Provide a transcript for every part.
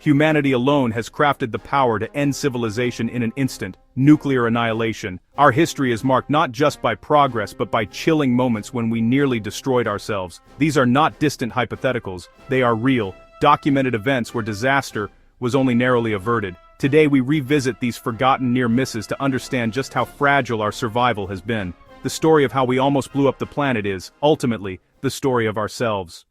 Humanity alone has crafted the power to end civilization in an instant, nuclear annihilation. Our history is marked not just by progress but by chilling moments when we nearly destroyed ourselves. These are not distant hypotheticals, they are real, documented events where disaster was only narrowly averted. Today we revisit these forgotten near misses to understand just how fragile our survival has been. The story of how we almost blew up the planet is, ultimately, the story of ourselves.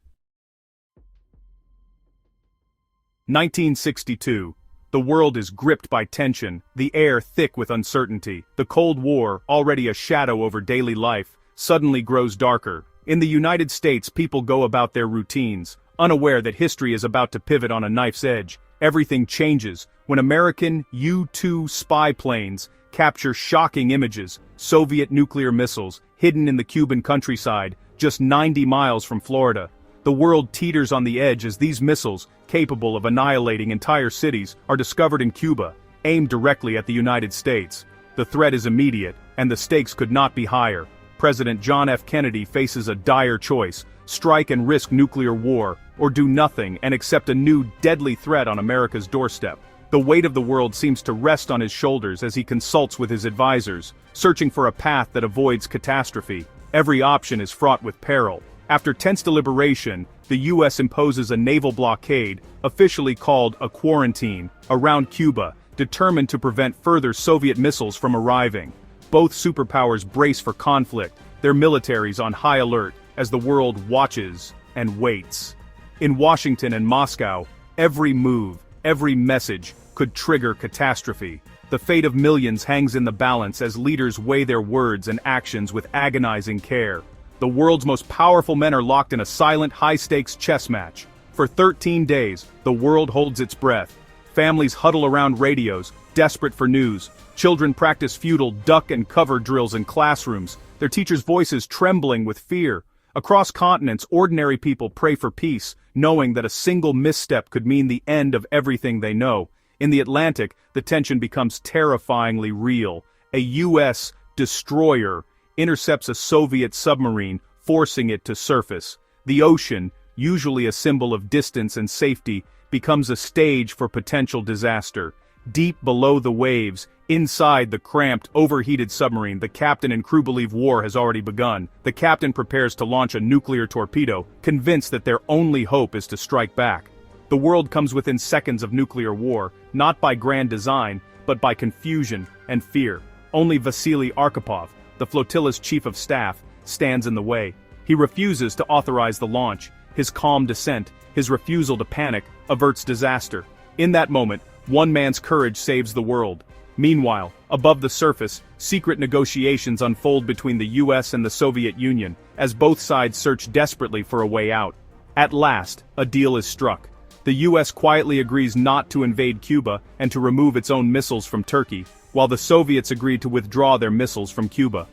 1962. The world is gripped by tension, the air thick with uncertainty. The Cold War, already a shadow over daily life, suddenly grows darker. In the United States, people go about their routines, unaware that history is about to pivot on a knife's edge. Everything changes when American U-2 spy planes capture shocking images, Soviet nuclear missiles, hidden in the Cuban countryside, just 90 miles from Florida. The world teeters on the edge as these missiles, capable of annihilating entire cities, are discovered in Cuba, aimed directly at the United States. The threat is immediate, and the stakes could not be higher. President John F. Kennedy faces a dire choice: strike and risk nuclear war, or do nothing and accept a new deadly threat on America's doorstep. The weight of the world seems to rest on his shoulders as he consults with his advisors, searching for a path that avoids catastrophe. Every option is fraught with peril. After tense deliberation, the U.S. imposes a naval blockade, officially called a quarantine, around Cuba, determined to prevent further Soviet missiles from arriving. Both superpowers brace for conflict, their militaries on high alert, as the world watches and waits. In Washington and Moscow, every move, every message, could trigger catastrophe. The fate of millions hangs in the balance as leaders weigh their words and actions with agonizing care. The world's most powerful men are locked in a silent, high-stakes chess match. For 13 days, the world holds its breath. Families huddle around radios, desperate for news. Children practice futile duck and cover drills in classrooms, their teachers' voices trembling with fear. Across continents, ordinary people pray for peace, knowing that a single misstep could mean the end of everything they know. In the Atlantic, the tension becomes terrifyingly real. A U.S. destroyer intercepts a Soviet submarine, forcing it to surface. The ocean, usually a symbol of distance and safety, becomes a stage for potential disaster. Deep below the waves, inside the cramped, overheated submarine, the captain and crew believe war has already begun. The captain prepares to launch a nuclear torpedo, convinced that their only hope is to strike back. The world comes within seconds of nuclear war, not by grand design, but by confusion and fear. Only Vasily Arkhipov, the flotilla's chief of staff, stands in the way. He refuses to authorize the launch. His calm dissent, his refusal to panic, averts disaster. In that moment, one man's courage saves the world. Meanwhile, above the surface, secret negotiations unfold between the US and the Soviet Union, as both sides search desperately for a way out. At last, a deal is struck. The US quietly agrees not to invade Cuba and to remove its own missiles from Turkey, while the Soviets agree to withdraw their missiles from Cuba.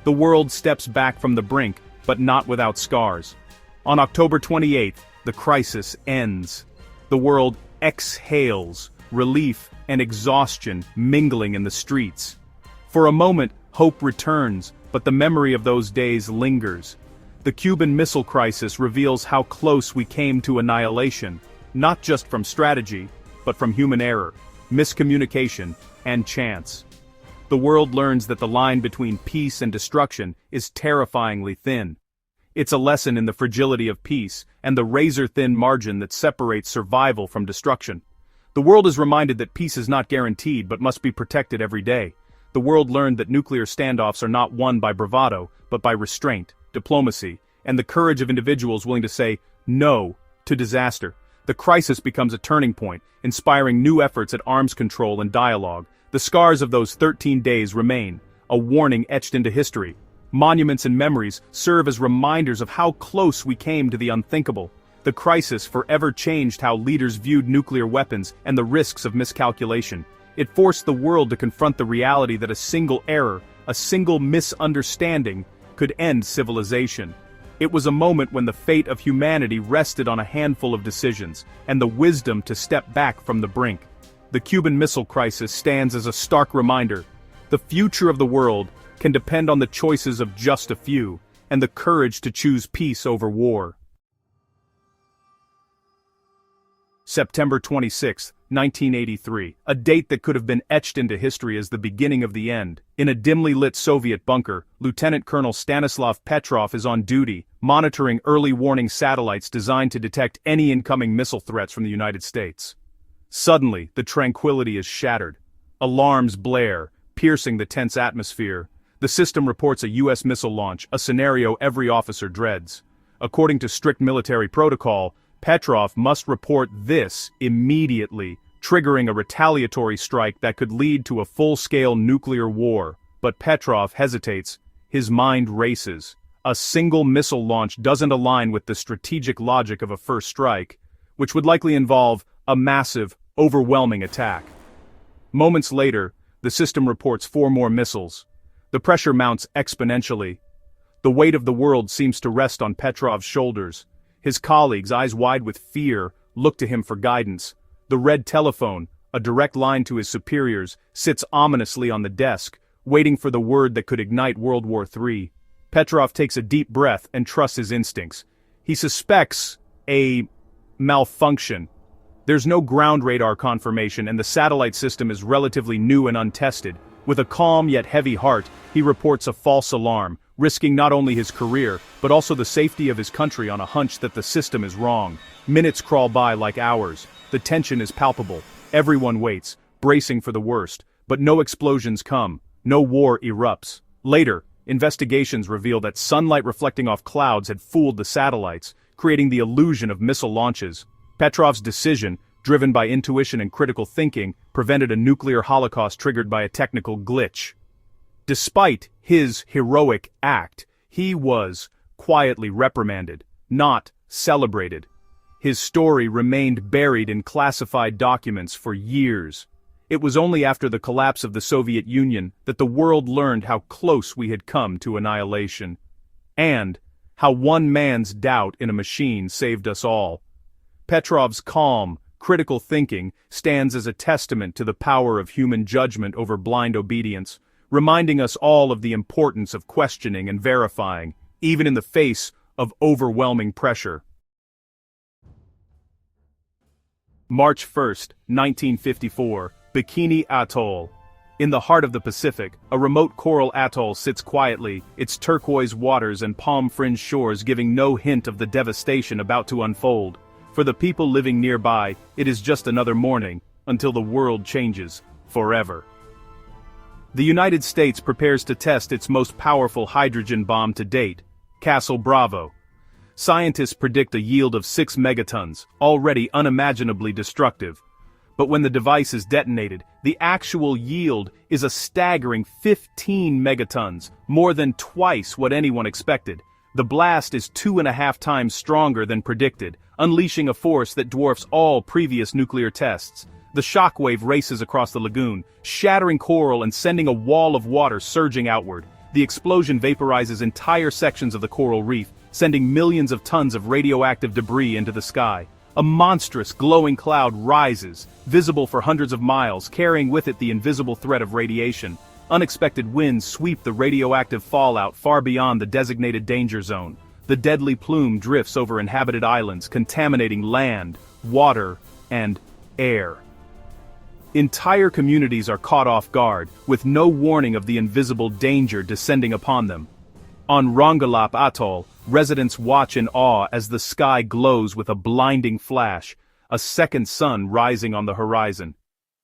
The world steps back from the brink, but not without scars. On October 28th, the crisis ends. The world exhales, relief and exhaustion mingling in the streets. For a moment, hope returns, but the memory of those days lingers. The Cuban Missile Crisis reveals how close we came to annihilation, not just from strategy, but from human error, miscommunication, and chance. The world learns that the line between peace and destruction is terrifyingly thin. It's a lesson in the fragility of peace and the razor-thin margin that separates survival from destruction. The world is reminded that peace is not guaranteed but must be protected every day. The world learned that nuclear standoffs are not won by bravado, but by restraint, diplomacy, and the courage of individuals willing to say no to disaster. The crisis becomes a turning point, inspiring new efforts at arms control and dialogue. The scars of those 13 days remain, a warning etched into history. Monuments and memories serve as reminders of how close we came to the unthinkable. The crisis forever changed how leaders viewed nuclear weapons and the risks of miscalculation. It forced the world to confront the reality that a single error, a single misunderstanding, could end civilization. It was a moment when the fate of humanity rested on a handful of decisions, and the wisdom to step back from the brink. The Cuban Missile Crisis stands as a stark reminder. The future of the world can depend on the choices of just a few, and the courage to choose peace over war. September 26, 1983, a date that could have been etched into history as the beginning of the end. In a dimly lit Soviet bunker, Lieutenant Colonel Stanislav Petrov is on duty, monitoring early warning satellites designed to detect any incoming missile threats from the United States. Suddenly, the tranquility is shattered. Alarms blare, piercing the tense atmosphere. The system reports a U.S. missile launch, a scenario every officer dreads. According to strict military protocol, Petrov must report this immediately, triggering a retaliatory strike that could lead to a full-scale nuclear war. But Petrov hesitates. His mind races. A single missile launch doesn't align with the strategic logic of a first strike, which would likely involve a massive, overwhelming attack. Moments later, the system reports 4 more missiles. The pressure mounts exponentially. The weight of the world seems to rest on Petrov's shoulders. His colleagues, eyes wide with fear, look to him for guidance. The red telephone, a direct line to his superiors, sits ominously on the desk, waiting for the word that could ignite World War III. Petrov takes a deep breath and trusts his instincts. He suspects a malfunction. There's no ground radar confirmation, and the satellite system is relatively new and untested. With a calm yet heavy heart, he reports a false alarm, risking not only his career, but also the safety of his country on a hunch that the system is wrong. Minutes crawl by like hours. The tension is palpable. Everyone waits, bracing for the worst, but no explosions come. No war erupts. Later, investigations reveal that sunlight reflecting off clouds had fooled the satellites, creating the illusion of missile launches. Petrov's decision, driven by intuition and critical thinking, prevented a nuclear holocaust triggered by a technical glitch. Despite his heroic act, he was quietly reprimanded, not celebrated. His story remained buried in classified documents for years. It was only after the collapse of the Soviet Union that the world learned how close we had come to annihilation, and how one man's doubt in a machine saved us all. Petrov's calm, critical thinking stands as a testament to the power of human judgment over blind obedience, reminding us all of the importance of questioning and verifying, even in the face of overwhelming pressure. March 1, 1954, Bikini Atoll. In the heart of the Pacific, a remote coral atoll sits quietly, its turquoise waters and palm-fringed shores giving no hint of the devastation about to unfold. For the people living nearby, it is just another morning, until the world changes, forever. The United States prepares to test its most powerful hydrogen bomb to date, Castle Bravo. Scientists predict a yield of 6 megatons, already unimaginably destructive. But when the device is detonated, the actual yield is a staggering 15 megatons, more than twice what anyone expected. The blast is 2.5 times stronger than predicted, unleashing a force that dwarfs all previous nuclear tests. The shockwave races across the lagoon, shattering coral and sending a wall of water surging outward. The explosion vaporizes entire sections of the coral reef, sending millions of tons of radioactive debris into the sky. A monstrous, glowing cloud rises, visible for hundreds of miles, carrying with it the invisible threat of radiation. Unexpected winds sweep the radioactive fallout far beyond the designated danger zone. The deadly plume drifts over inhabited islands, contaminating land, water, and air. Entire communities are caught off guard, with no warning of the invisible danger descending upon them. On Rongelap Atoll, residents watch in awe as the sky glows with a blinding flash, a second sun rising on the horizon.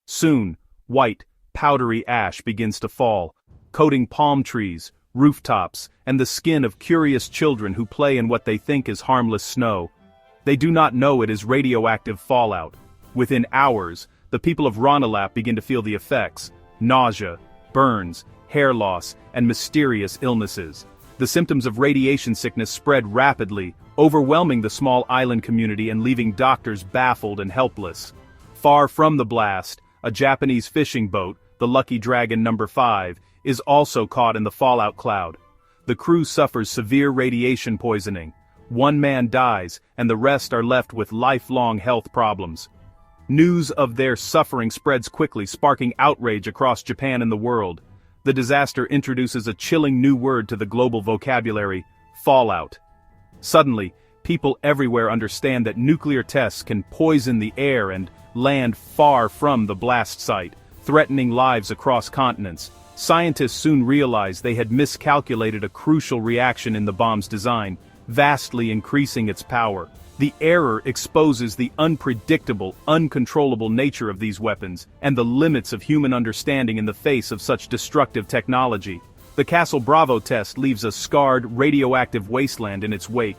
Soon, white, powdery ash begins to fall, coating palm trees, rooftops, and the skin of curious children who play in what they think is harmless snow. They do not know it is radioactive fallout. Within hours, the people of Rongelap begin to feel the effects: nausea, burns, hair loss, and mysterious illnesses. The symptoms of radiation sickness spread rapidly, overwhelming the small island community and leaving doctors baffled and helpless. Far from the blast, a Japanese fishing boat, the Lucky Dragon No. 5, is also caught in the fallout cloud. The crew suffers severe radiation poisoning. One man dies, and the rest are left with lifelong health problems. News of their suffering spreads quickly, sparking outrage across Japan and the world. The disaster introduces a chilling new word to the global vocabulary: fallout. Suddenly, people everywhere understand that nuclear tests can poison the air and land far from the blast site, threatening lives across continents. Scientists soon realized they had miscalculated a crucial reaction in the bomb's design, vastly increasing its power. The error exposes the unpredictable, uncontrollable nature of these weapons, and the limits of human understanding in the face of such destructive technology. The Castle Bravo test leaves a scarred, radioactive wasteland in its wake.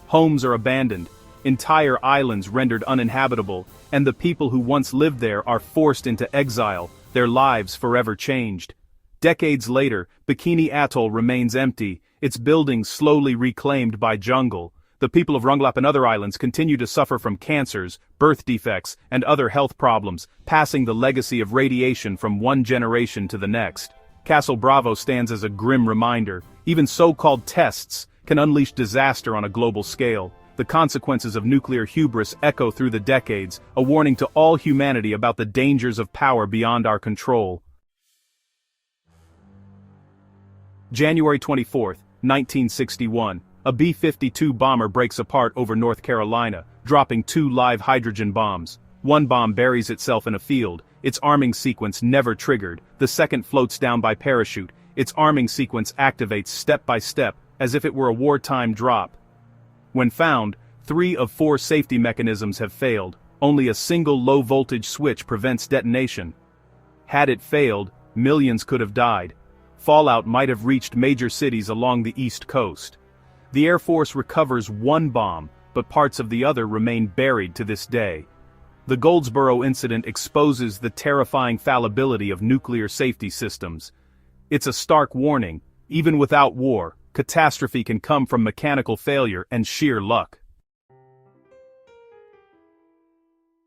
Homes are abandoned, entire islands rendered uninhabitable, and the people who once lived there are forced into exile, their lives forever changed. Decades later, Bikini Atoll remains empty, its buildings slowly reclaimed by jungle. The people of Rongelap and other islands continue to suffer from cancers, birth defects, and other health problems, passing the legacy of radiation from one generation to the next. Castle Bravo stands as a grim reminder. Even so-called tests can unleash disaster on a global scale. The consequences of nuclear hubris echo through the decades, a warning to all humanity about the dangers of power beyond our control. January 24, 1961. A B-52 bomber breaks apart over North Carolina, dropping 2 live hydrogen bombs. One bomb buries itself in a field, its arming sequence never triggered. The second floats down by parachute, its arming sequence activates step by step, as if it were a wartime drop. When found, 3 of 4 safety mechanisms have failed. Only a single low-voltage switch prevents detonation. Had it failed, millions could have died. Fallout might have reached major cities along the East Coast. The Air Force recovers one bomb, but parts of the other remain buried to this day. The Goldsboro incident exposes the terrifying fallibility of nuclear safety systems. It's a stark warning: even without war, catastrophe can come from mechanical failure and sheer luck.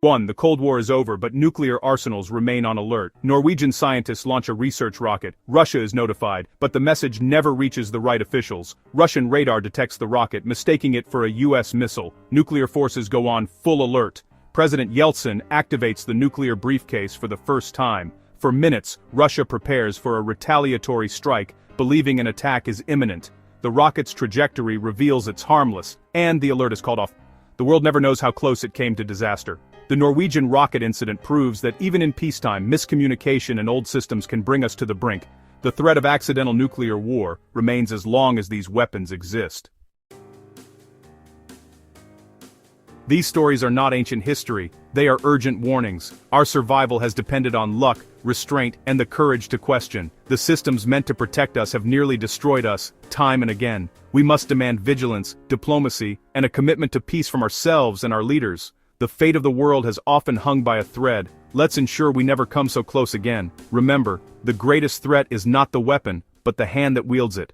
1. The Cold War is over, but nuclear arsenals remain on alert. Norwegian scientists launch a research rocket. Russia is notified, but the message never reaches the right officials. Russian radar detects the rocket, mistaking it for a U.S. missile. Nuclear forces go on full alert. President Yeltsin activates the nuclear briefcase for the first time. For minutes, Russia prepares for a retaliatory strike, believing an attack is imminent. The rocket's trajectory reveals it's harmless, and the alert is called off. The world never knows how close it came to disaster. The Norwegian rocket incident proves that even in peacetime, miscommunication and old systems can bring us to the brink. The threat of accidental nuclear war remains as long as these weapons exist. These stories are not ancient history, they are urgent warnings. Our survival has depended on luck, restraint, and the courage to question. The systems meant to protect us have nearly destroyed us, time and again. We must demand vigilance, diplomacy, and a commitment to peace from ourselves and our leaders. The fate of the world has often hung by a thread. Let's ensure we never come so close again. Remember, the greatest threat is not the weapon, but the hand that wields it.